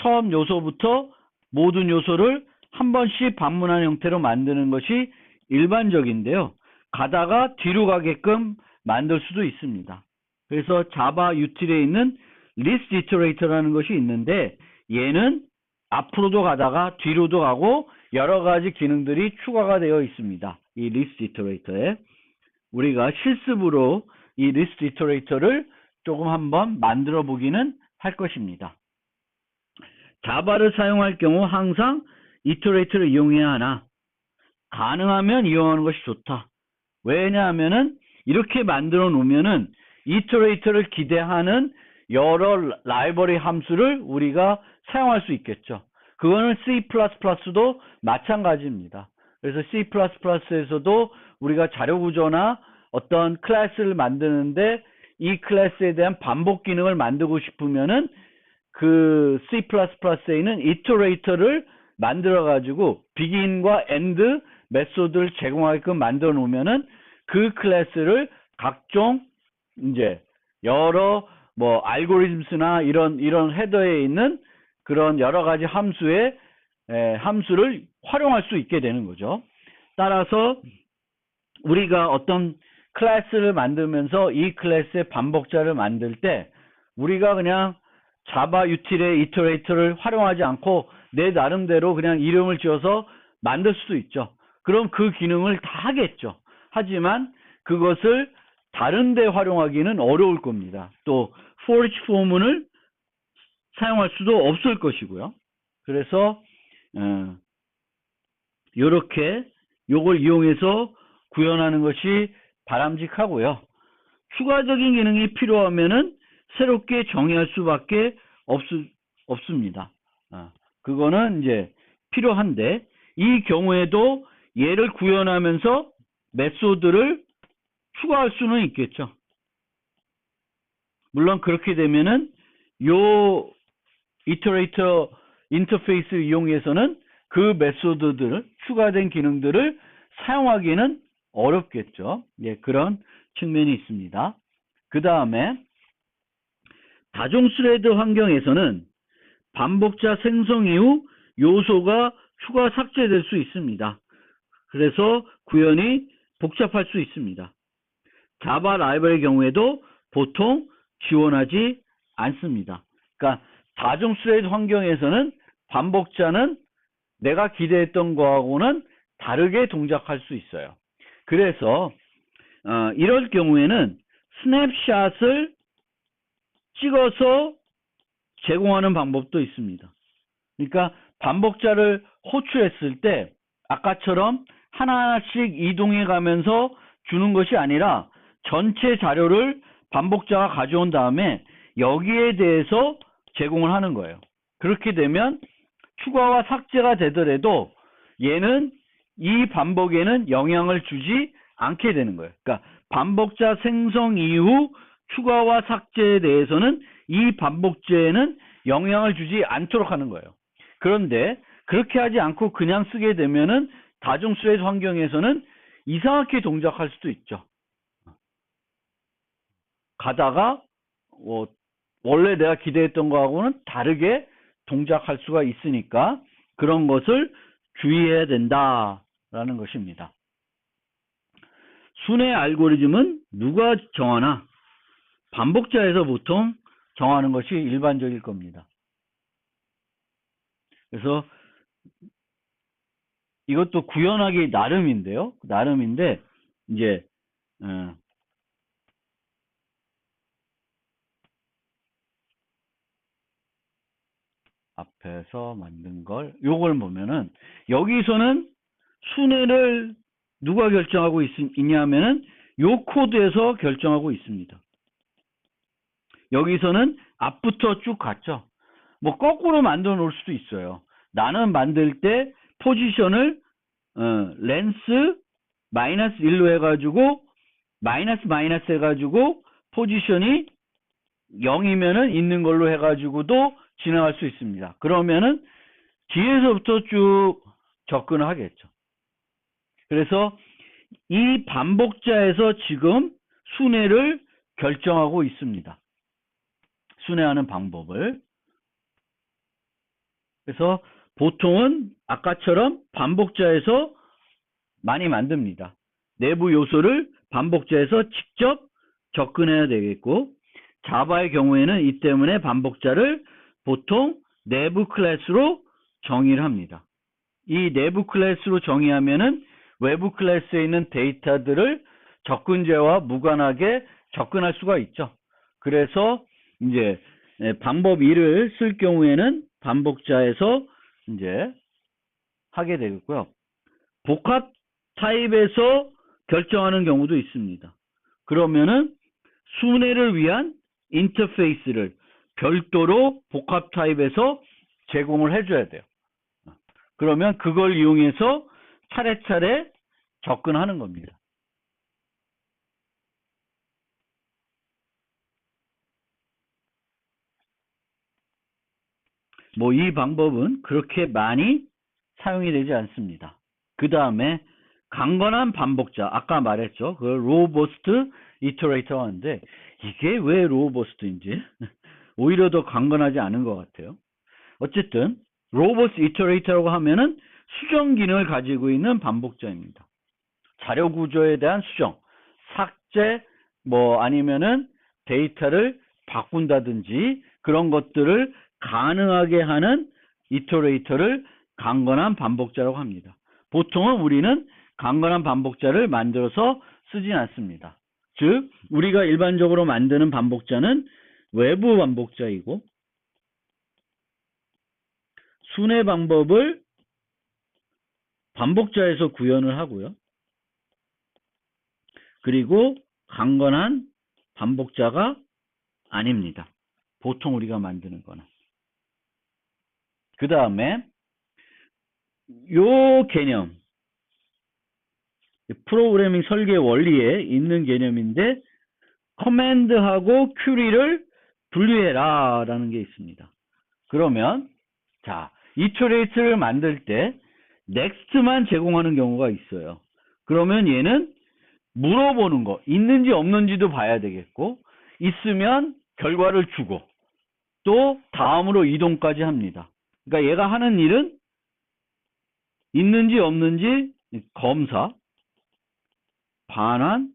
처음 요소부터 모든 요소를 한 번씩 반문하는 형태로 만드는 것이 일반적인데요. 가다가 뒤로 가게끔 만들 수도 있습니다. 그래서 자바 유틸에 있는 list iterator라는 것이 있는데, 얘는 앞으로도 가다가 뒤로도 가고 여러 가지 기능들이 추가가 되어 있습니다. 이 list iterator에 우리가 실습으로 이 list iterator를 조금 한번 만들어 보기는 할 것입니다. 자바를 사용할 경우 항상 iterator를 이용해야 하나? 가능하면 이용하는 것이 좋다. 왜냐하면은 이렇게 만들어 놓으면은 iterator를 기대하는 여러 라이브러리 함수를 우리가 사용할 수 있겠죠. 그거는 C++도 마찬가지입니다. 그래서 C++에서도 우리가 자료 구조나 어떤 클래스를 만드는데 이 클래스에 대한 반복 기능을 만들고 싶으면은 그 C++에 있는 iterator를 만들어 가지고 begin과 end 메소드를 제공하게끔 만들어 놓으면은 그 클래스를 각종 이제 여러 뭐 알고리즘스나 이런 헤더에 있는 그런 여러 가지 함수를 활용할 수 있게 되는 거죠. 따라서 우리가 어떤 클래스를 만들면서 이 클래스의 반복자를 만들 때 우리가 그냥 자바 유틸의 이터레이터를 활용하지 않고 내 나름대로 그냥 이름을 지어서 만들 수도 있죠. 그럼 그 기능을 다 하겠죠. 하지만 그것을 다른 데 활용하기는 어려울 겁니다. 또 for each for문을 사용할 수도 없을 것이고요. 그래서 이렇게 요걸 이용해서 구현하는 것이 바람직하고요. 추가적인 기능이 필요하면은 새롭게 정의할 수밖에 없습니다. 그거는 이제 필요한데, 이 경우에도 얘를 구현하면서 메소드를 추가할 수는 있겠죠. 물론 그렇게 되면은 요 이터레이터 인터페이스를 이용해서는 그 메소드들, 추가된 기능들을 사용하기는 어렵겠죠. 예, 그런 측면이 있습니다. 그 다음에 다중 스레드 환경에서는 반복자 생성 이후 요소가 추가 삭제될 수 있습니다. 그래서 구현이 복잡할 수 있습니다. 자바 라이브러리의 경우에도 보통 지원하지 않습니다. 그러니까 다중 스레드 환경에서는 반복자는 내가 기대했던 거하고는 다르게 동작할 수 있어요. 그래서 이럴 경우에는 스냅샷을 찍어서 제공하는 방법도 있습니다. 그러니까 반복자를 호출했을 때 아까처럼 하나하나씩 이동해 가면서 주는 것이 아니라 전체 자료를 반복자가 가져온 다음에 여기에 대해서 제공을 하는 거예요. 그렇게 되면 추가와 삭제가 되더라도 얘는 이 반복에는 영향을 주지 않게 되는 거예요. 그러니까 반복자 생성 이후 추가와 삭제에 대해서는 이 반복제에는 영향을 주지 않도록 하는 거예요. 그런데 그렇게 하지 않고 그냥 쓰게 되면은 다중스레드 환경에서는 이상하게 동작할 수도 있죠. 가다가 원래 내가 기대했던 거하고는 다르게 동작할 수가 있으니까 그런 것을 주의해야 된다라는 것입니다. 순회 알고리즘은 누가 정하나? 반복자에서 보통 정하는 것이 일반적일 겁니다. 그래서 이것도 구현하기 나름인데요. 나름인데 이제 앞에서 만든 걸 요걸 보면은 여기서는 순회를 누가 결정하고 있냐면은 요 코드에서 결정하고 있습니다. 여기서는 앞부터 쭉 갔죠. 뭐 거꾸로 만들어 놓을 수도 있어요. 나는 만들 때 포지션을 렌스 마이너스 1로 해가지고 마이너스 해가지고 포지션이 0이면은 있는 걸로 해가지고도 진행할 수 있습니다. 그러면은 뒤에서부터 쭉 접근을 하겠죠. 그래서 이 반복자에서 지금 순회를 결정하고 있습니다. 순회하는 방법을. 그래서 보통은 아까처럼 반복자에서 많이 만듭니다. 내부 요소를 반복자에서 직접 접근해야 되겠고, 자바의 경우에는 이 때문에 반복자를 보통 내부 클래스로 정의를 합니다. 이 내부 클래스로 정의하면은 외부 클래스에 있는 데이터들을 접근제와 무관하게 접근할 수가 있죠. 그래서 이제 방법 2를 쓸 경우에는 반복자에서 이제 하게 되겠고요. 복합 타입에서 결정하는 경우도 있습니다. 그러면은 순회를 위한 인터페이스를 별도로 복합 타입에서 제공을 해줘야 돼요. 그러면 그걸 이용해서 차례차례 접근하는 겁니다. 뭐 이 방법은 그렇게 많이 사용이 되지 않습니다. 그 다음에 강건한 반복자, 아까 말했죠. 그 로버스트 이터레이터가 하는데 이게 왜 로버스트인지 오히려 더 강건하지 않은 것 같아요. 어쨌든 로버스트 이터레이터라고 하면은 수정 기능을 가지고 있는 반복자입니다. 자료 구조에 대한 수정, 삭제, 뭐 아니면은 데이터를 바꾼다든지 그런 것들을 가능하게 하는 이터레이터를 강건한 반복자라고 합니다. 보통은 우리는 강건한 반복자를 만들어서 쓰진 않습니다. 즉, 우리가 일반적으로 만드는 반복자는 외부 반복자이고 순회 방법을 반복자에서 구현을 하고요. 그리고 강건한 반복자가 아닙니다. 보통 우리가 만드는 거는. 그 다음에 요 개념, 프로그래밍 설계 원리에 있는 개념인데 커맨드하고 큐리를 분리해라 라는 게 있습니다. 그러면 자, 이터레이트를 만들 때 넥스트만 제공하는 경우가 있어요. 그러면 얘는 물어보는 거, 있는지 없는지도 봐야 되겠고 있으면 결과를 주고 또 다음으로 이동까지 합니다. 그러니까 얘가 하는 일은 있는지 없는지 검사, 반환,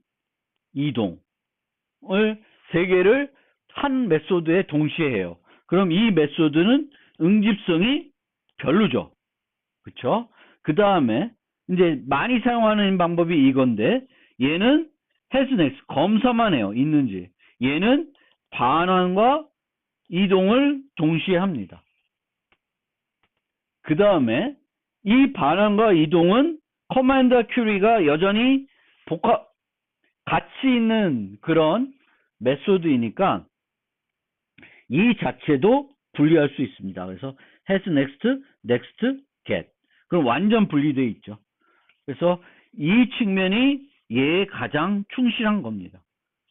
이동을 세 개를 한 메소드에 동시에 해요. 그럼 이 메소드는 응집성이 별로죠. 그쵸? 그 다음에 이제 많이 사용하는 방법이 이건데 얘는 hasNext 검사만 해요. 있는지. 얘는 반환과 이동을 동시에 합니다. 그 다음에 이 반환과 이동은 커맨드와 큐리가 여전히 같이 있는 그런 메소드이니까 이 자체도 분리할 수 있습니다. 그래서 has next, next, get. 그럼 완전 분리되어 있죠. 그래서 이 측면이 얘에 가장 충실한 겁니다.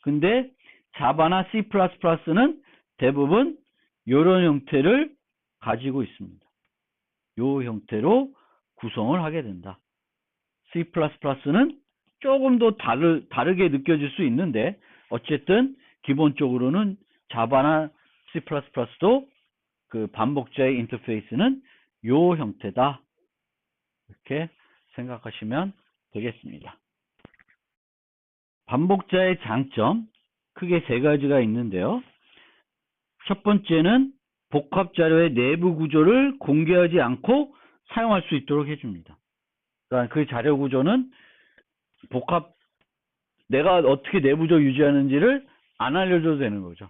근데 자바나 C++는 대부분 이런 형태를 가지고 있습니다. 이 형태로 구성을 하게 된다. C++는 조금 더 다르게 느껴질 수 있는데 어쨌든 기본적으로는 자바나 C++도 그 반복자의 인터페이스는 이 형태다. 이렇게 생각하시면 되겠습니다. 반복자의 장점 크게 세 가지가 있는데요. 첫 번째는 복합 자료의 내부 구조를 공개하지 않고 사용할 수 있도록 해줍니다. 그러니까 그 자료 구조는 내가 어떻게 내부적으로 유지하는지를 안 알려줘도 되는 거죠.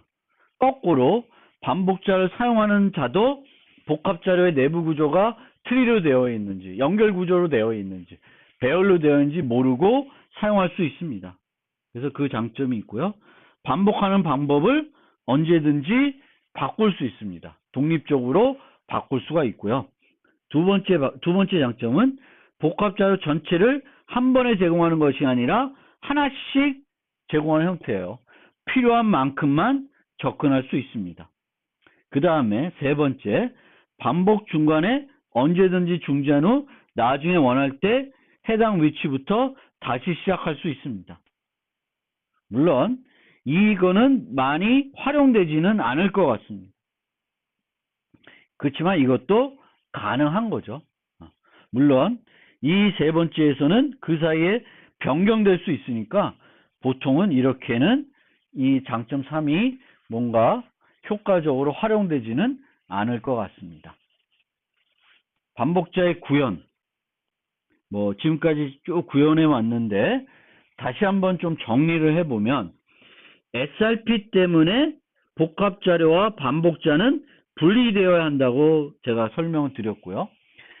거꾸로 반복자를 사용하는 자도 복합 자료의 내부 구조가 트리로 되어 있는지, 연결 구조로 되어 있는지, 배열로 되어 있는지 모르고 사용할 수 있습니다. 그래서 그 장점이 있고요. 반복하는 방법을 언제든지 바꿀 수 있습니다. 독립적으로 바꿀 수가 있고요. 두 번째 장점은 복합 자료 전체를 한 번에 제공하는 것이 아니라 하나씩 제공하는 형태예요. 필요한 만큼만 접근할 수 있습니다. 그 다음에 세 번째, 반복 중간에 언제든지 중지한 후 나중에 원할 때 해당 위치부터 다시 시작할 수 있습니다. 물론 이거는 많이 활용되지는 않을 것 같습니다. 그렇지만 이것도 가능한 거죠. 물론 이 세 번째에서는 그 사이에 변경될 수 있으니까 보통은 이렇게는 이 장점 3이 뭔가 효과적으로 활용되지는 않을 것 같습니다. 반복자의 구현, 지금까지 쭉 구현해 왔는데 다시 한번 좀 정리를 해보면 SRP 때문에 복합자료와 반복자는 분리되어야 한다고 제가 설명을 드렸고요.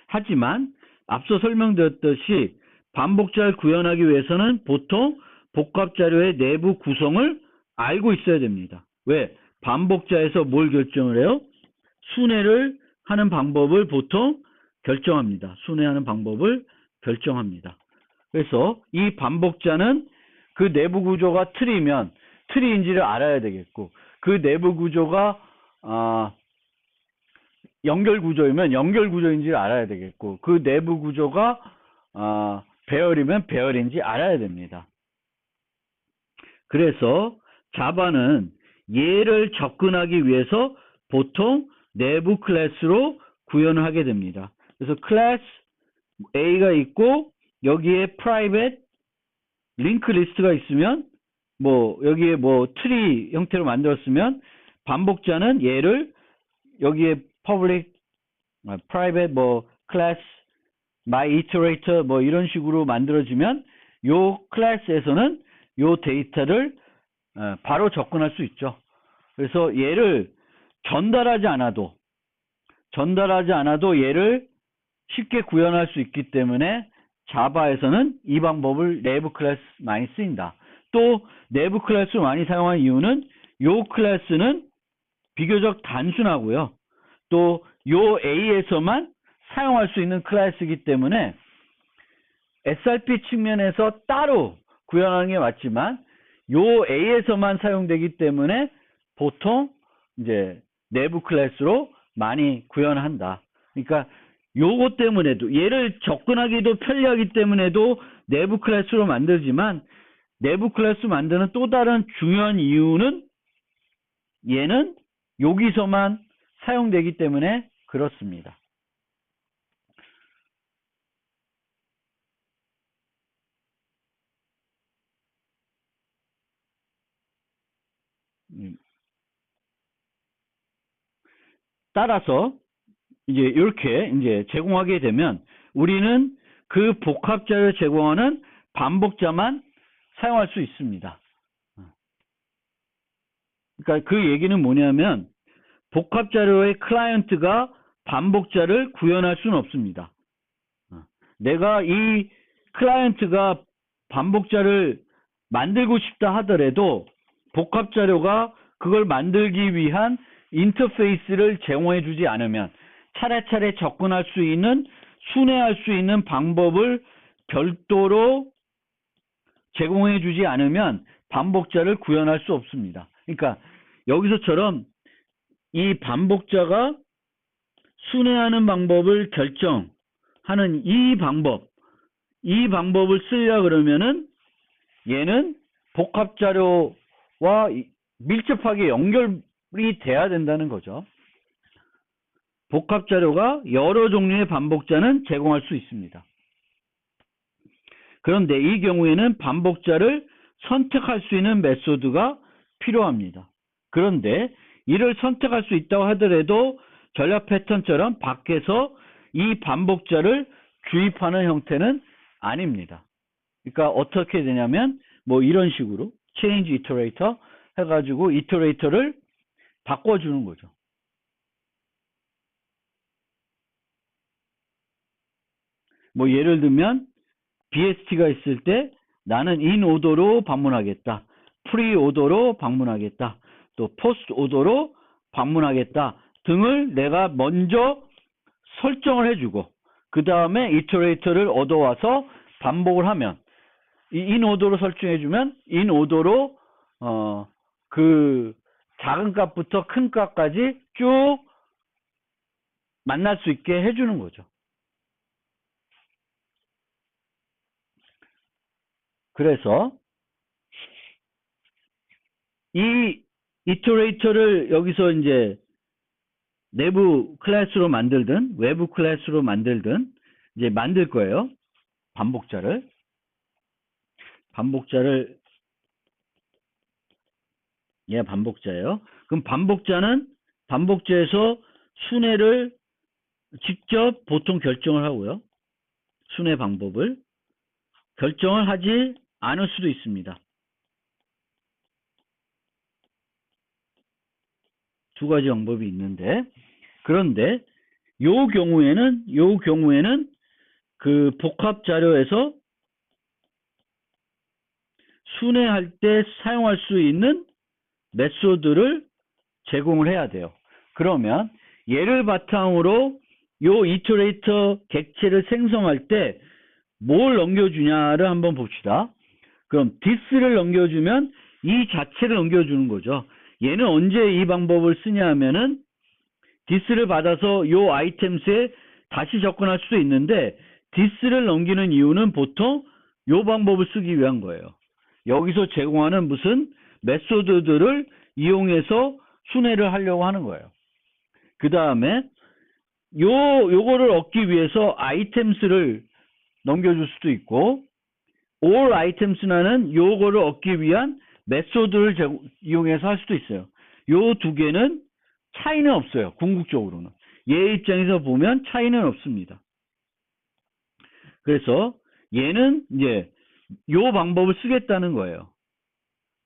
하지만 앞서 설명드렸듯이 반복자를 구현하기 위해서는 보통 복합자료의 내부 구성을 알고 있어야 됩니다. 왜? 반복자에서 뭘 결정을 해요? 순회를 하는 방법을 보통 결정합니다. 순회하는 방법을 결정합니다. 그래서 이 반복자는 그 내부 구조가 트리면 트리인지를 알아야 되겠고, 그 내부 구조가 연결 구조이면 연결 구조인지를 알아야 되겠고, 그 내부 구조가 배열이면 배열인지 알아야 됩니다. 그래서 자바는 얘를 접근하기 위해서 보통 내부 클래스로 구현을 하게 됩니다. 그래서 클래스 A가 있고 여기에 private 링크 리스트가 있으면 여기에 트리 형태로 만들었으면 반복자는 얘를 여기에 public, private, class, my iterator 이런 식으로 만들어지면 요 클래스에서는 요 데이터를 바로 접근할 수 있죠. 그래서 얘를 전달하지 않아도 얘를 쉽게 구현할 수 있기 때문에 자바에서는 이 방법을 내부 클래스 많이 쓰인다. 또 내부 클래스를 많이 사용하는 이유는 요 클래스는 비교적 단순하고요. 또 요 A에서만 사용할 수 있는 클래스이기 때문에 SRP 측면에서 따로 구현하는 게 맞지만 요 A에서만 사용되기 때문에 보통 이제 내부 클래스로 많이 구현한다. 그러니까 요거 때문에도 얘를 접근하기도 편리하기 때문에도 내부 클래스로 만들지만 내부 클래스 만드는 또 다른 중요한 이유는 얘는 여기서만 사용되기 때문에 그렇습니다. 따라서 이제 이렇게 이제 제공하게 되면 우리는 그 복합자를 제공하는 반복자만 사용할 수 있습니다. 그러니까 그 얘기는 뭐냐면 복합자료의 클라이언트가 반복자를 구현할 수는 없습니다. 내가 이 클라이언트가 반복자를 만들고 싶다 하더라도 복합자료가 그걸 만들기 위한 인터페이스를 제공해 주지 않으면, 차례차례 접근할 수 있는, 순회할 수 있는 방법을 별도로 제공해 주지 않으면 반복자를 구현할 수 없습니다. 그러니까 여기서처럼 이 반복자가 순회하는 방법을 결정하는 이 방법을 쓰려고 그러면은 얘는 복합자료와 밀접하게 연결이 돼야 된다는 거죠. 복합자료가 여러 종류의 반복자는 제공할 수 있습니다. 그런데 이 경우에는 반복자를 선택할 수 있는 메소드가 필요합니다. 그런데 이를 선택할 수 있다고 하더라도 전략 패턴처럼 밖에서 이 반복자를 주입하는 형태는 아닙니다. 그러니까 어떻게 되냐면 뭐 이런 식으로 change iterator 해가지고 이터레이터를 바꿔주는 거죠. 뭐 예를 들면 BST가 있을 때 나는 in 오더로 방문하겠다, 프리 오더로 방문하겠다, 또 포스트 오더로 방문하겠다 등을 내가 먼저 설정을 해주고 그 다음에 이터레이터를 얻어와서 반복을 하면, 이 in 오더로 설정해주면 in 오더로 그 작은 값부터 큰 값까지 쭉 만날 수 있게 해주는 거죠. 그래서 이 이터레이터를 여기서 이제 내부 클래스로 만들든 외부 클래스로 만들든 이제 만들 거예요. 반복자를 얘 반복자예요. 그럼 반복자에서 순회를 직접 보통 결정을 하고요. 순회 방법을 결정을 하지 않을 수도 있습니다. 두 가지 방법이 있는데, 그런데 요 경우에는 그 복합 자료에서 순회할 때 사용할 수 있는 메소드를 제공을 해야 돼요. 그러면 얘를 바탕으로 요 이터레이터 객체를 생성할 때 뭘 넘겨주냐를 한번 봅시다. 그럼 this를 넘겨주면 이 자체를 넘겨주는 거죠. 얘는 언제 이 방법을 쓰냐 하면은 this를 받아서 요 아이템스에 다시 접근할 수도 있는데, this를 넘기는 이유는 보통 요 방법을 쓰기 위한 거예요. 여기서 제공하는 무슨 메소드들을 이용해서 순회를 하려고 하는 거예요. 그 다음에 요거를 얻기 위해서 items를 넘겨줄 수도 있고, all items라는 요거를 얻기 위한 메소드를 이용해서 할 수도 있어요. 요 두 개는 차이는 없어요. 궁극적으로는. 얘 입장에서 보면 차이는 없습니다. 그래서 얘는 이제 요 방법을 쓰겠다는 거예요.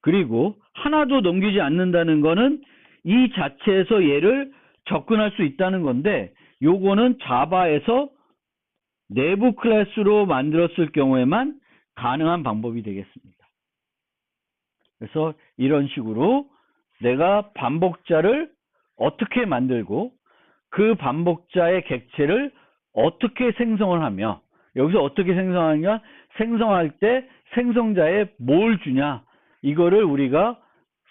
그리고 하나도 넘기지 않는다는 거는 이 자체에서 얘를 접근할 수 있다는 건데, 요거는 자바에서 내부 클래스로 만들었을 경우에만 가능한 방법이 되겠습니다. 그래서 이런 식으로 내가 반복자를 어떻게 만들고 그 반복자의 객체를 어떻게 생성을 하며, 여기서 어떻게 생성하느냐, 생성할 때 생성자에 뭘 주냐, 이거를 우리가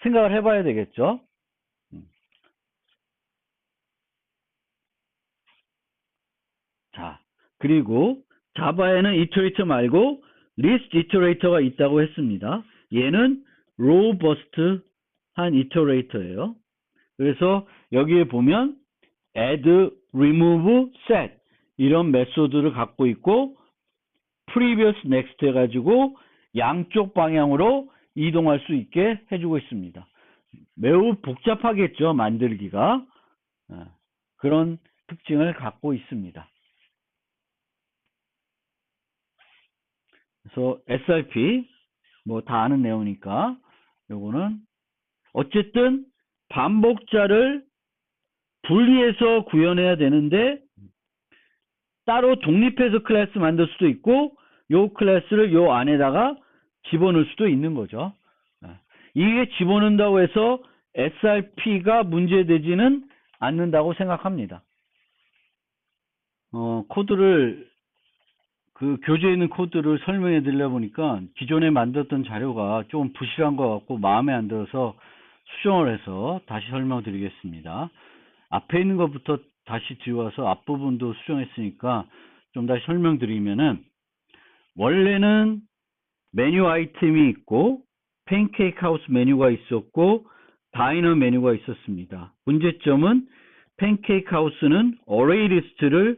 생각을 해봐야 되겠죠. 자, 그리고 자바에는 이터레이터 말고 리스트 이터레이터가 있다고 했습니다. 얘는 로버스트한 이터레이터예요. 그래서 여기에 보면 add, remove, set 이런 메소드를 갖고 있고, previous, next 해가지고 양쪽 방향으로 이동할 수 있게 해주고 있습니다. 매우 복잡하겠죠, 만들기가. 그런 특징을 갖고 있습니다. 그래서 SRP 뭐 다 아는 내용이니까 요거는 어쨌든 반복자를 분리해서 구현해야 되는데, 따로 독립해서 클래스 만들 수도 있고 요 클래스를 요 안에다가 집어넣을 수도 있는 거죠. 이게 집어넣는다고 해서 SRP가 문제되지는 않는다고 생각합니다. 코드를 그 교재에 있는 코드를 설명해 드리려 보니까 기존에 만들었던 자료가 좀 부실한 것 같고 마음에 안 들어서 수정을 해서 다시 설명드리겠습니다. 앞에 있는 것부터 다시 뒤와서 앞부분도 수정했으니까 좀 다시 설명드리면은 원래는 메뉴 아이템이 있고 팬케이크 하우스 메뉴가 있었고 다이너 메뉴가 있었습니다. 문제점은 팬케이크 하우스는 어레이 리스트를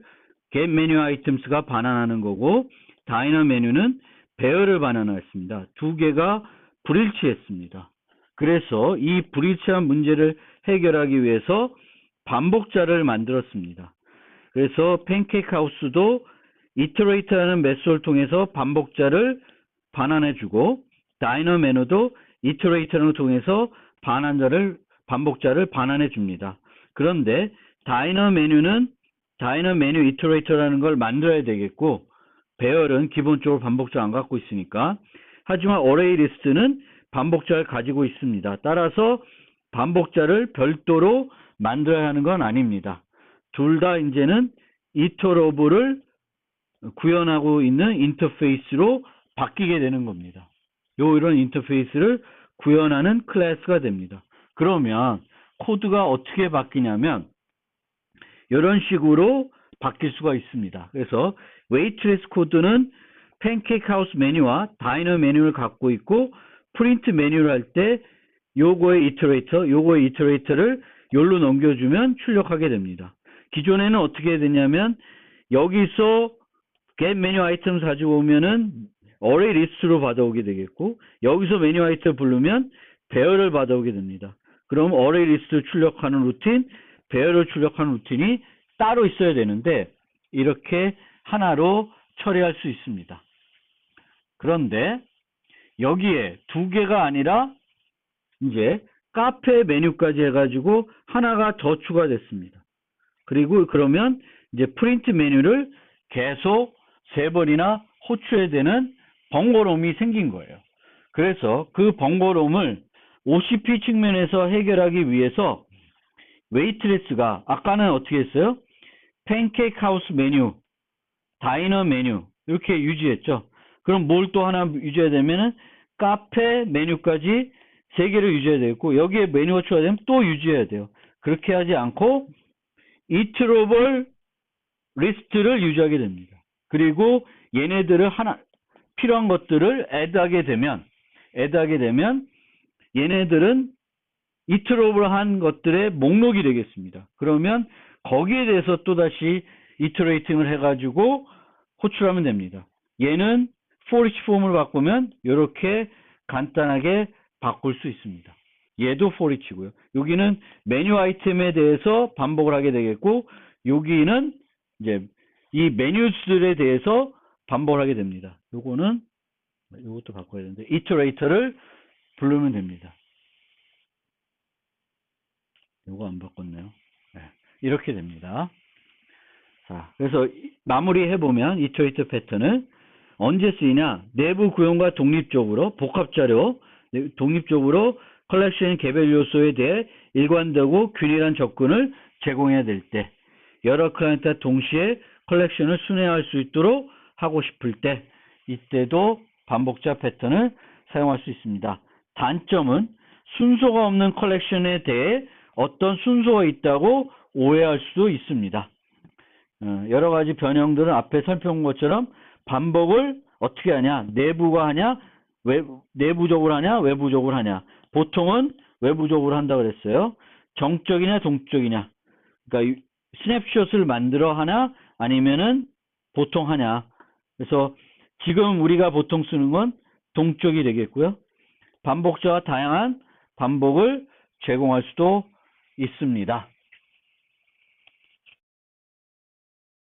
get 메뉴 아이템스가 반환하는 거고 다이너 메뉴는 배열을 반환했습니다. 두 개가 불일치했습니다. 그래서 이 불일치한 문제를 해결하기 위해서 반복자를 만들었습니다. 그래서 팬케이크 하우스도 iterate라는 메소드를 통해서 반복자를 반환해주고 다이너 메뉴도 iterate를 통해서 반복자를 반환해줍니다. 그런데 다이너 메뉴는 다이너 메뉴 iterate라는 걸 만들어야 되겠고 배열은 기본적으로 반복자 안 갖고 있으니까 하지만 array list는 반복자를 가지고 있습니다. 따라서 반복자를 별도로 만들어야 하는 건 아닙니다. 둘 다 이제는 iterable를 구현하고 있는 인터페이스로 바뀌게 되는 겁니다. 이런 인터페이스를 구현하는 클래스가 됩니다. 그러면 코드가 어떻게 바뀌냐면 이런 식으로 바뀔 수가 있습니다. 그래서 waitress 코드는 팬케이크 하우스 메뉴와 다이너 메뉴를 갖고 있고 프린트 메뉴를 할 때 요거의 이터레이터를 여기로 넘겨주면 출력하게 됩니다. 기존에는 어떻게 되냐면 여기서 get 메뉴 아이템 가지고 오면은 array 리스트로 받아오게 되겠고 여기서 메뉴 아이템 부르면 배열을 받아오게 됩니다. 그럼 array 리스트 출력하는 루틴, 배열을 출력하는 루틴이 따로 있어야 되는데 이렇게 하나로 처리할 수 있습니다. 그런데 여기에 두 개가 아니라 이제 카페 메뉴까지 해가지고 하나가 더 추가됐습니다. 그리고 그러면 이제 프린트 메뉴를 계속 세 번이나 호출해야 되는 번거로움이 생긴 거예요. 그래서 그 번거로움을 OCP 측면에서 해결하기 위해서 웨이트리스가 아까는 어떻게 했어요? 팬케이크 하우스 메뉴, 다이너 메뉴 이렇게 유지했죠. 그럼 뭘 또 하나 유지해야 되면은 카페 메뉴까지 세 개를 유지해야 되겠고 여기에 메뉴가 추가되면 또 유지해야 돼요. 그렇게 하지 않고 iterable 리스트를 유지하게 됩니다. 그리고 얘네들을 필요한 것들을 add하게 되면 얘네들은 iterable한 것들의 목록이 되겠습니다. 그러면 거기에 대해서 또다시 iterating을 해가지고 호출하면 됩니다. 얘는 for each 폼을 바꾸면 이렇게 간단하게 바꿀 수 있습니다. 얘도 for each고요. 여기는 메뉴 아이템에 대해서 반복을 하게 되겠고 여기는 이제 이 메뉴들에 대해서 반복을 하게 됩니다. 요것도 바꿔야 되는데 iterator를 부르면 됩니다. 요거 안 바꿨네요. 네, 이렇게 됩니다. 자, 그래서 마무리해보면 iterator 패턴은 언제 쓰이냐? 내부 구현과 독립적으로 복합자료, 독립적으로 컬렉션 개별 요소에 대해 일관되고 균일한 접근을 제공해야 될 때, 여러 클라이언트와 동시에 컬렉션을 순회할 수 있도록 하고 싶을 때, 이때도 반복자 패턴을 사용할 수 있습니다. 단점은 순서가 없는 컬렉션에 대해 어떤 순서가 있다고 오해할 수도 있습니다. 여러 가지 변형들은 앞에 살펴본 것처럼 반복을 어떻게 하냐? 내부가 하냐? 내부적으로 하냐? 외부적으로 하냐? 보통은 외부적으로 한다고 그랬어요. 정적이냐? 동적이냐? 그러니까 스냅샷을 만들어 하냐? 아니면은 보통 하냐? 그래서 지금 우리가 보통 쓰는 건 동적이 되겠고요. 반복자와 다양한 반복을 제공할 수도 있습니다.